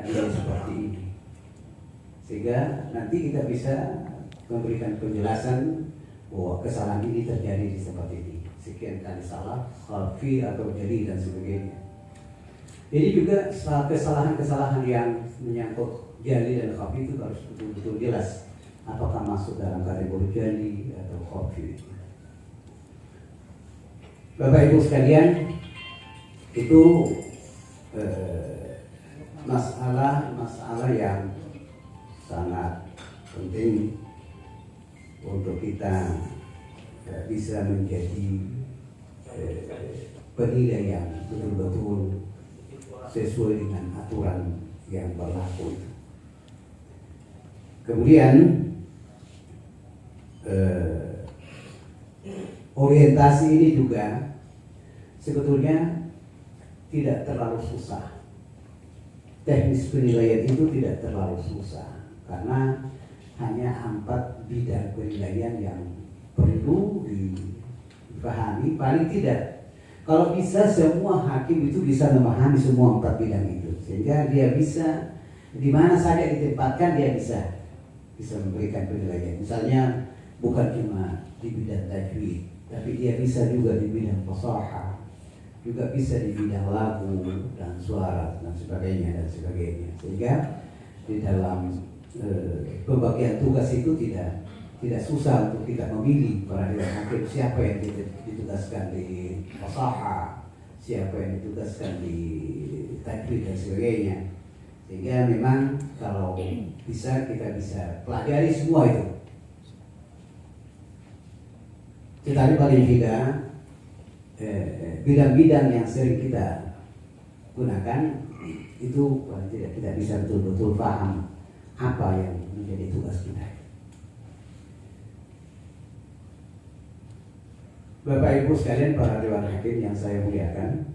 adil seperti ini, sehingga nanti kita bisa memberikan penjelasan bahwa kesalahan ini terjadi di tempat ini, sekian kali salah, khalfi atau jadi dan sebagainya. Jadi juga kesalahan-kesalahan yang menyangkut jali dan khalfi itu harus betul-betul jelas apakah masuk dalam kategori jali atau khalfi. Bapak Ibu sekalian, itu masalah yang sangat penting untuk kita bisa menjadi penilai yang betul-betul sesuai dengan aturan yang berlaku. Kemudian orientasi ini juga sebetulnya tidak terlalu susah. Teknis penilaian itu tidak terlalu susah karena hanya 4 bidang penilaian yang perlu dipahami. Paling tidak, kalau bisa semua hakim itu bisa memahami semua 4 bidang itu, sehingga dia bisa di mana saja ditempatkan dia bisa memberikan penilaian. Misalnya bukan cuma di bidang tajwid, tapi dia bisa juga di bidang fasahah, juga bisa di bidang lagu dan suara dan sebagainya. Sehingga di dalam pembagian tugas itu tidak susah untuk kita memilih peradilan hakim siapa yang ditugaskan di fasahah, siapa yang ditugaskan di tajwid dan sebagainya. Sehingga memang kalau bisa kita bisa pelajari semua itu. Tetapi paling tidak bidang-bidang yang sering kita gunakan itu paling tidak kita bisa betul-betul paham apa yang menjadi tugas kita. Bapak Ibu sekalian para dewan hakim yang saya muliakan,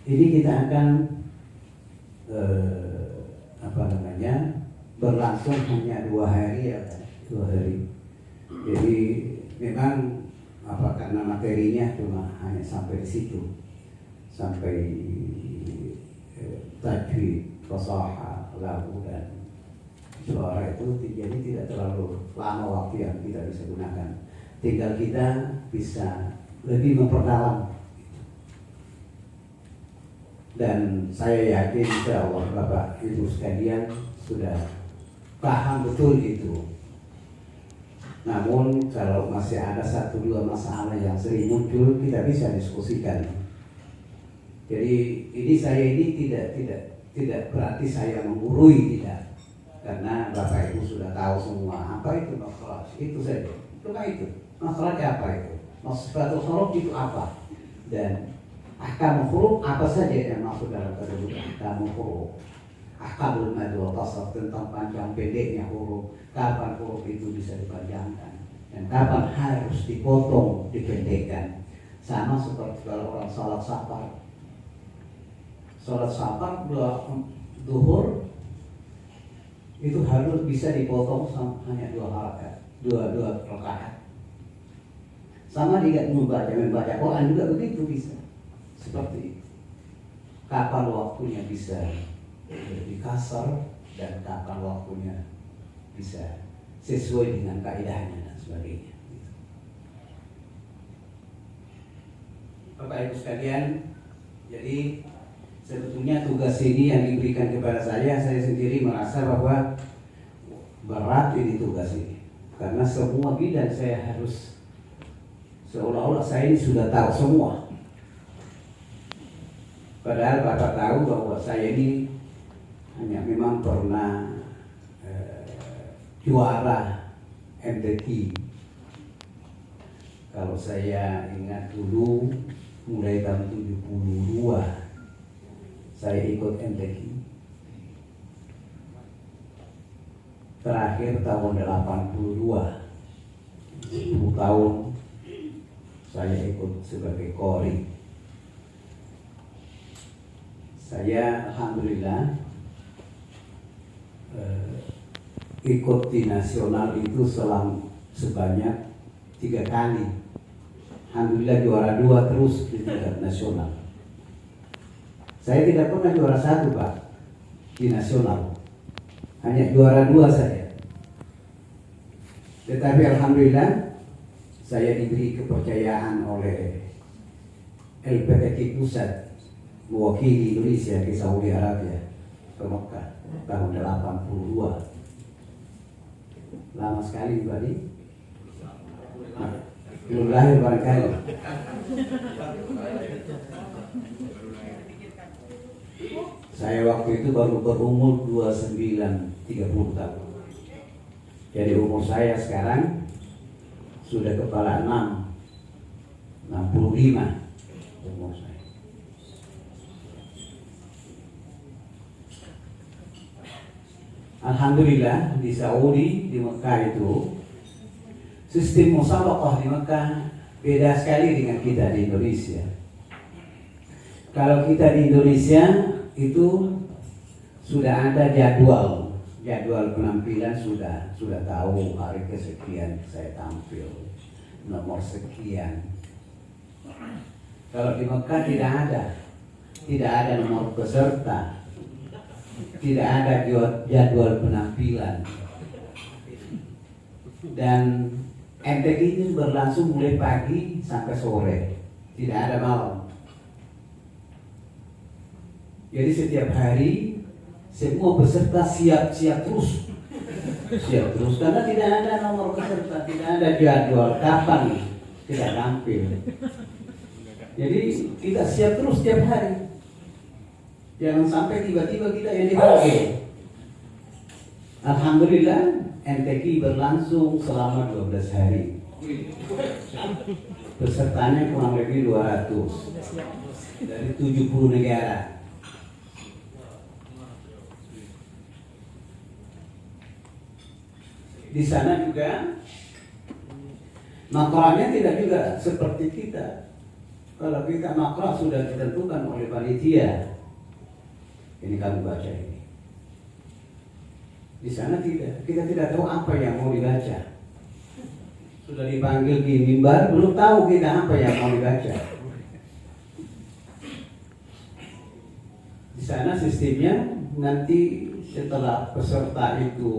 ini kita akan berlangsung hanya 2 hari ya, 2 hari. Jadi memang karena materinya cuma hanya sampai di situ, sampai tajwid, fasahah, lagu dan suara itu, jadi tidak terlalu lama waktu yang kita bisa gunakan. Tinggal kita bisa lebih memperdalam. Dan saya yakin insya Allah Bapak Ibu sekalian sudah paham betul itu. Namun kalau masih ada 1-2 masalah yang sering muncul, kita bisa diskusikan. Jadi saya ini tidak berarti saya menggurui, tidak. Karena Bapak Ibu sudah tahu semua apa itu makhraj, itu saja. Cuma itu. Makhraj apa itu? Sifatul huruf itu apa? Dan ahkam huruf apa saja yang masuk dalam kategori ahkam huruf? Ahkamul mad wal qasr, tentang panjang pendeknya huruf, kapan huruf itu bisa dipanjangkan dan kapan harus dipotong, dipendekkan. Sama seperti kalau orang salat safar. Salat safar duhur itu harus bisa dipotong hanya 2 rakaat. Sama juga membaca Quran juga begitu bisa. Seperti itu. Kapan waktunya bisa dikasar dan kapan waktunya bisa sesuai dengan kaidahnya dan sebagainya. Bapak Ibu sekalian, jadi sebetulnya tugas ini yang diberikan kepada saya sendiri merasa bahwa berat ini tugas ini, karena semua bidang saya harus seolah-olah saya ini sudah tahu semua. Padahal Bapak tahu bahwa saya ini hanya memang pernah juara MTQ. Kalau saya ingat dulu mulai tahun 72 saya ikut MTQ. Terakhir tahun 82, 10 tahun saya ikut sebagai kori. Saya alhamdulillah ikut di nasional itu sebanyak 3 kali. Alhamdulillah juara 2 terus di tingkat nasional. Saya tidak pernah juara 1, Pak. di nasional. Hanya juara 2 saja. Tetapi alhamdulillah saya diberi kepercayaan oleh LPTK Pusat mewakili Indonesia ke Saudi Arabia, ke Mekah tahun 82. Lama sekali tadi. Belum lahir barangkali. Saya waktu itu baru berumur 29-30 tahun. Jadi umur saya sekarang sudah kepala 65 umur saya. Alhamdulillah di Saudi, di Mekah itu sistem musabaqah di Mekah beda sekali dengan kita di Indonesia. Kalau kita di Indonesia itu sudah ada jadwal penampilan, sudah tahu hari kesekian saya tampil, nomor sekian. Kalau di Mekah tidak ada nomor peserta, tidak ada jadwal penampilan, dan MTQ ini berlangsung mulai pagi sampai sore, tidak ada malam. Jadi setiap hari semua peserta siap terus karena tidak ada nomor peserta, tidak ada jadwal kapan tidak tampil. Jadi kita siap terus setiap hari. Jangan sampai tiba-tiba kita yang dipanggil. Alhamdulillah MTQ berlangsung selama 12 hari. Pesertanya kurang lebih 200 dari 70 negara. Di sana juga makrahnya tidak juga seperti kita. Kalau kita makrah sudah ditentukan oleh panitia. Ini kami baca ini. Di sana tidak, kita tidak tahu apa yang mau dibaca. Sudah dipanggil di mimbar, belum tahu kita apa yang mau dibaca. Di sana sistemnya nanti setelah peserta itu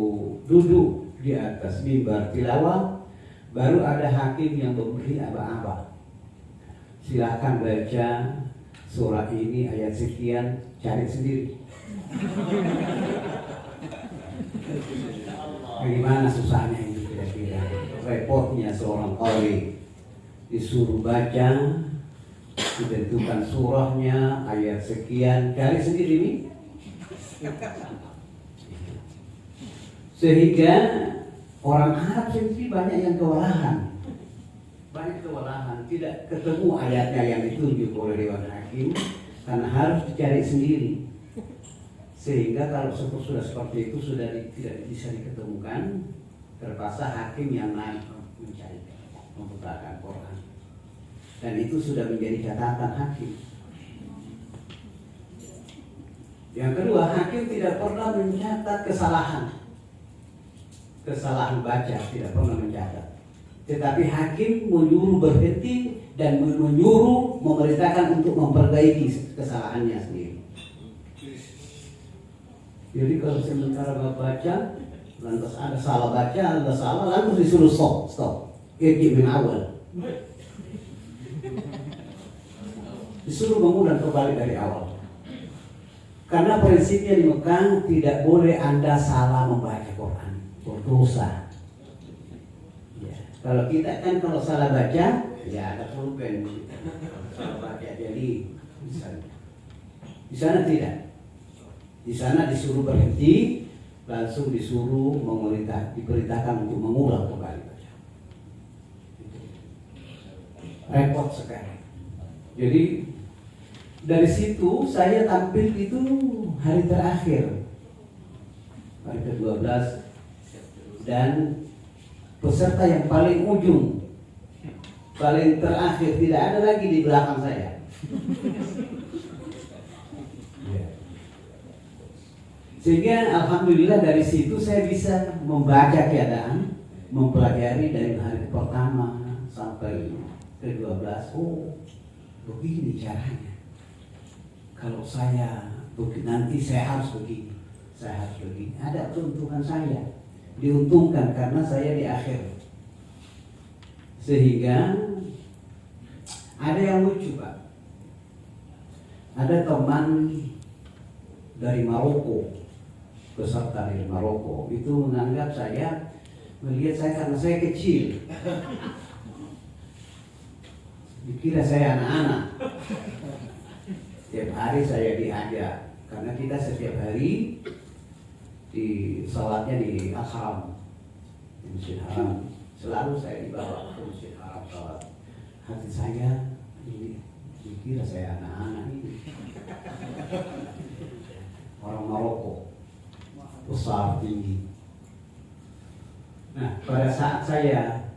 duduk di atas mimbar tilawah, baru ada hakim yang memberi aba-aba. Silakan baca surah ini ayat sekian, cari sendiri. Bagaimana susahnya itu kira-kira? Repotnya seorang qari disuruh baca, ditentukan surahnya ayat sekian, cari sendiri nih. Sehingga orang Arab sendiri banyak yang kewalahan, tidak ketemu ayatnya yang ditunjuk oleh Dewan Hakim karena harus dicari sendiri. Sehingga kalau sudah seperti itu sudah tidak bisa diketemukan, terpaksa hakim yang naik mencari, membukakan Quran, dan itu sudah menjadi catatan hakim. Yang kedua, hakim tidak pernah mencatat kesalahan baca, tidak pernah mencatat. Tetapi hakim menyuruh berhenti dan menyuruh memerintahkan untuk memperbaiki kesalahannya sendiri. Jadi kalau sementara baca, lantas ada salah baca, ada salah, lantas disuruh stop. Ini min awal. Disuruh mengulang kembali dari awal. Karena prinsipnya di Mekah tidak boleh Anda salah membaca Quran, berdosa. Ya. Kalau kita kan kalau salah baca, ya ada pulpen. Salah baca jadi di sana tidak. Di sana disuruh berhenti, langsung disuruh diperintahkan untuk mengulang kembali baca. Repot sekali. Jadi dari situ saya tampil itu hari terakhir, hari ke-12, dan peserta yang paling ujung, paling terakhir, tidak ada lagi di belakang saya. Sehingga alhamdulillah dari situ saya bisa membaca keadaan, mempelajari dari hari pertama sampai ke-12. Oh, begini caranya. Kalau saya nanti saya harus begini. saya harus begini. Ada keuntungan saya, diuntungkan karena saya di akhir. Sehingga ada yang lucu Pak. Ada teman dari Maroko, peserta dari Maroko, itu menganggap saya, melihat saya karena saya kecil, dikira saya anak-anak. Setiap hari saya diajak, karena kita setiap hari di sholatnya di Al-Haram, di Masjid Haram. Selalu saya dibawa ke Masjid Haram sholat. Hati saya ini dikira saya anak-anak ini. Orang Maroko besar tinggi. Nah, pada saat saya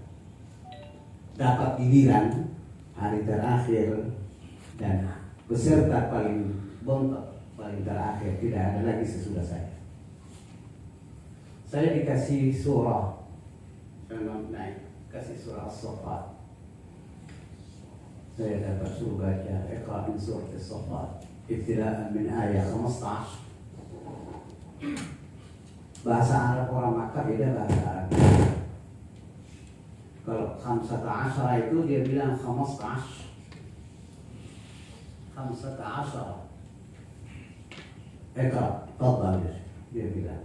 dapat giliran hari terakhir dan peserta paling bontot, paling terakhir, tidak ada lagi sesudah saya. Saya dikasih surah, kasih surah As-Saffat. Saya dapat suruh baca Iqra min surat As-Saffat ibtida'an min ayat 15. Bahasa Arab orang Makkah beda bahasa Arab. Kalau 15 itu dia bilang 15. 15. Iqra, tafadhal, dia bilang.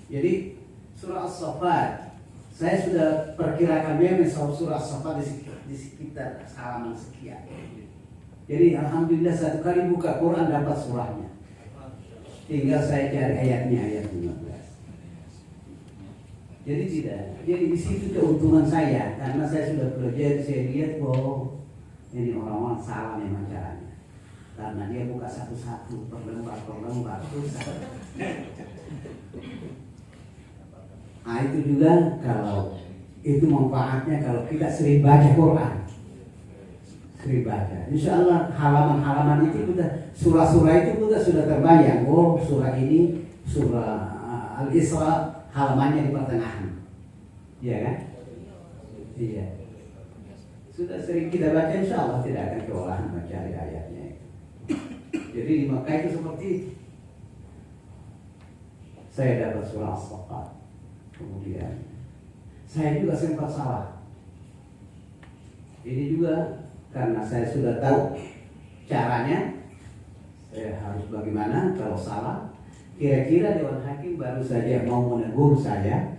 Jadi surah As-Saffat, saya sudah perkirakannya misal surah As-Saffat di sekitar halaman sekian. Jadi alhamdulillah satu kali buka Quran dapat surahnya. Tinggal saya cari ayatnya, ayat 15. Jadi di situ keuntungan saya, karena saya sudah belajar, saya lihat bahwa ini orang-orang salah memang caranya. Karena dia buka satu-satu, per lembar, susah. Nah itu juga kalau itu manfaatnya kalau kita sering baca Quran, sering baca. Insya Allah halaman-halaman itu kita, surah-surah itu kita sudah terbayang. Oh surah ini surah Al-Isra halamannya di pertengahan, iya kan? Iya. Sudah sering kita baca, insya Allah tidak akan kewalahan mencari ayatnya. Jadi di Makkah itu seperti itu. Saya dapat surah As-Saffat. Kemudian saya juga sempat salah. Ini juga karena saya sudah tahu caranya, saya harus bagaimana kalau salah. Kira-kira Dewan Hakim baru saja mau menegur saya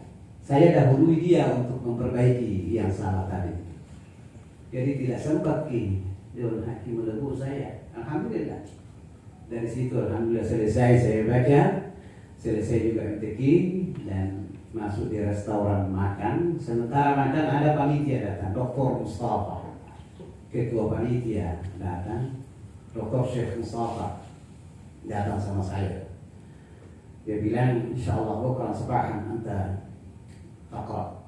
dahului dia untuk memperbaiki yang salah tadi. Jadi tidak sempat Dewan Hakim menegur saya. Alhamdulillah. Dari situ alhamdulillah selesai saya baca, selesai juga MTQ dan masuk di restoran makan. Sementara makan ada panitia datang, Dr. Mustafa, ketua panitia datang, Dr. Syekh Mustafa datang sama saya. Dia bilang, insya Allah bukan sebahan anda takra,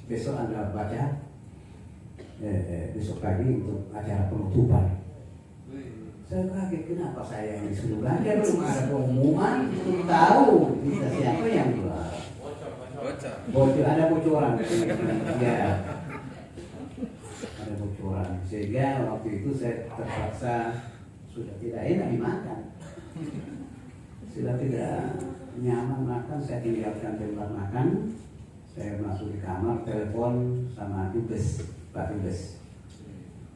besok anda baca, besok pagi untuk acara penutupan. Saya kaget, kenapa saya yang disuruh baca, belum ada pengumuman, belum tahu kita siapa yang buat. Bocor, ada bocoran. Ya, ada bocoran. Sehingga waktu itu saya terpaksa sudah tidak enak dimakan, sudah tidak nyaman makan. Saya tinggalkan tempat makan. Saya masuk di kamar, telepon sama Dubes, Pak Dubes,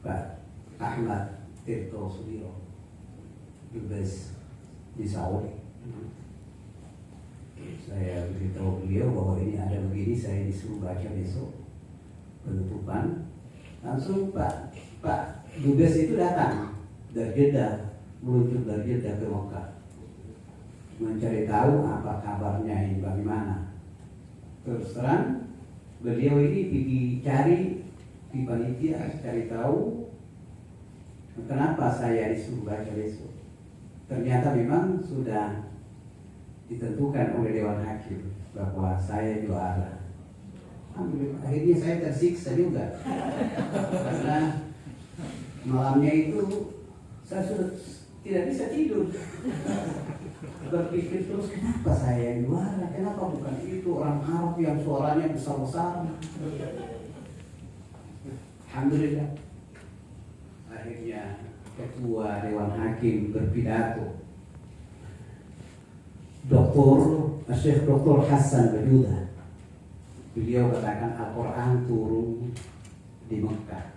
Pak Ahmad Tirto Sudiro, Dubes di Saudi. Saya beritahu beliau bahwa ini ada begini, saya disuruh baca besok penutupan. Langsung Pak Dubes itu datang dari Jeddah, meluncur dari Jeddah ke Mekah, mencari tahu apa kabarnya ini, bagaimana. Terus terang beliau ini pergi cari di panitia, cari tahu kenapa saya disuruh baca besok. Ternyata memang sudah ditentukan oleh Dewan Hakim bahwa saya juara. Akhirnya saya tersiksa juga karena malamnya itu saya sudah tidak bisa tidur, berpikir terus kenapa saya yang juara, kenapa bukan itu orang Arab yang suaranya besar-besar. Alhamdulillah akhirnya ketua Dewan Hakim berpidato. Syekh Dr. Hasan Baduda. Beliau katakan Al-Quran turun di Mekah,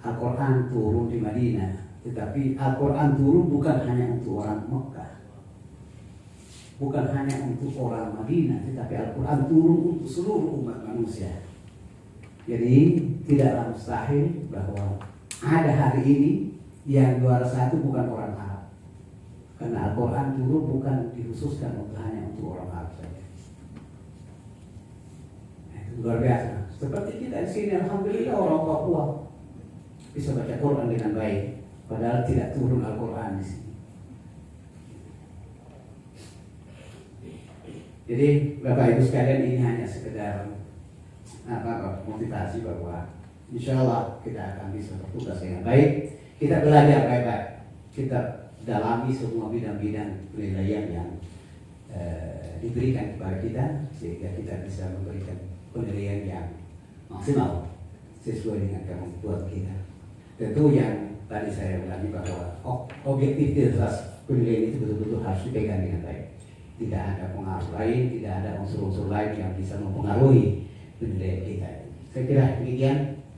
Al-Quran turun di Madinah, tetapi Al-Quran turun bukan hanya untuk orang Mekah, bukan hanya untuk orang Madinah, tetapi Al-Quran turun untuk seluruh umat manusia. Jadi tidaklah mustahil bahwa ada hari ini yang juara satu bukan orang Arab, karena Al-Quran turun bukan dikhususkan hanya untuk orang Arab saja. Itu luar biasa. Seperti kita di sini, alhamdulillah orang Papua bisa baca Quran dengan baik, padahal tidak turun Al-Quran di sini. Jadi Bapak Ibu sekalian, ini hanya sekedar motivasi bahwa insya Allah kita akan bisa bertugas dengan baik. Kita belajar baik-baik, kita dalami semua bidang-bidang penilaian yang diberikan kepada kita, sehingga kita bisa memberikan penilaian yang maksimal sesuai dengan kemampuan kita. Tentu yang tadi saya ulangi bahwa objektivitas penilaian itu betul-betul harus dipegang dengan baik. Tidak ada pengaruh lain, tidak ada unsur-unsur lain yang bisa mempengaruhi penilaian kita. Saya kira demikian.